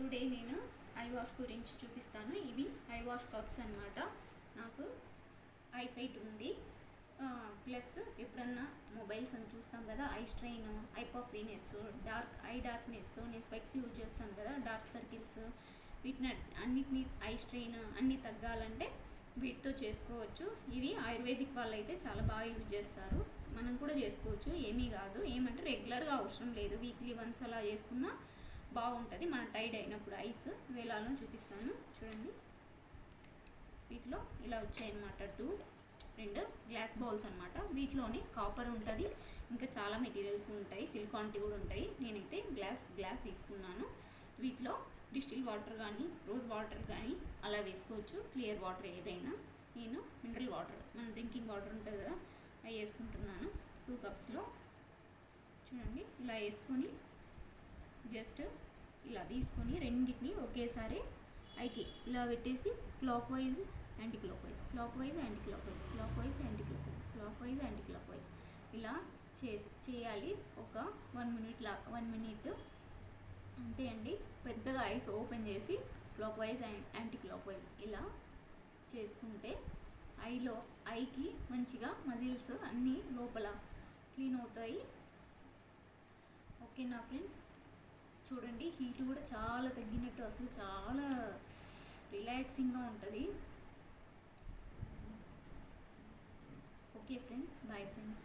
Today నేను I wash గురించి చూపిస్తాను. ఇవి ఐ వాష్ కప్స్ అన్నమాట. నాకు ఐసైట్ ఉంది, ప్లస్ ఎప్పుడన్నా మొబైల్స్ అని చూస్తాం కదా, eye strain, I puffiness, I darkness, నేను స్పెక్స్ యూజ్ చేస్తాను కదా, డార్క్ సర్కిల్స్, వీటిని అన్నిటినీ ఐ స్ట్రెయిన్ అన్నీ తగ్గాలంటే వీటితో చేసుకోవచ్చు. ఇవి ఆయుర్వేదిక్ వాళ్ళు అయితే చాలా బాగా యూజ్ చేస్తారు, మనం కూడా చేసుకోవచ్చు, ఏమీ కాదు. ఏమంటే రెగ్యులర్గా అవసరం లేదు, వీక్లీ వన్స్ అలా చేసుకున్నా బాగుంటుంది. మన టైడ్ అయినప్పుడు ఐస్ వేలాలను చూపిస్తాను చూడండి. వీటిలో ఇలా వచ్చాయన్నమాట, రెండు గ్లాస్ బౌల్స్ అనమాట. వీటిలోనే కాపర్ ఉంటుంది, ఇంకా చాలా మెటీరియల్స్ ఉంటాయి, సిలికాన్ కూడా ఉంటాయి. నేనైతే గ్లాస్ తీసుకున్నాను. వీటిలో డిస్టిల్ వాటర్ కానీ రోజ్ వాటర్ కానీ అలా వేసుకోవచ్చు, క్లియర్ వాటర్ ఏదైనా. నేను మినరల్ వాటర్, మన డ్రింకింగ్ వాటర్ ఉంటుంది కదా, అవి వేసుకుంటున్నాను 2 కప్స్లో. చూడండి, ఇలా వేసుకొని జస్ట్ ఇలా తీసుకొని రెండింటిని ఒకేసారి ఐకి ఇలా పెట్టేసి clock wise anti clock wise, clock wise anti clock wise, clock wise anti clock wise, clock wise anti clock wise ఇలా చేయాలి ఒక 1 మినిట్ అంతే అండి. పెద్దగా ఐస్ ఓపెన్ చేసి clock wise anti clock wise ఇలా చేసుకుంటే ఐకి మంచిగా మజిల్స్ అన్నీ లోపల క్లీన్ అవుతాయి. ఓకేనా ఫ్రెండ్స్, చూడండి హీట్ కూడా చాలా తగ్గినట్టు, అసలు చాలా రిలాక్సింగ్గా ఉంటుంది. Okay friends, bye friends.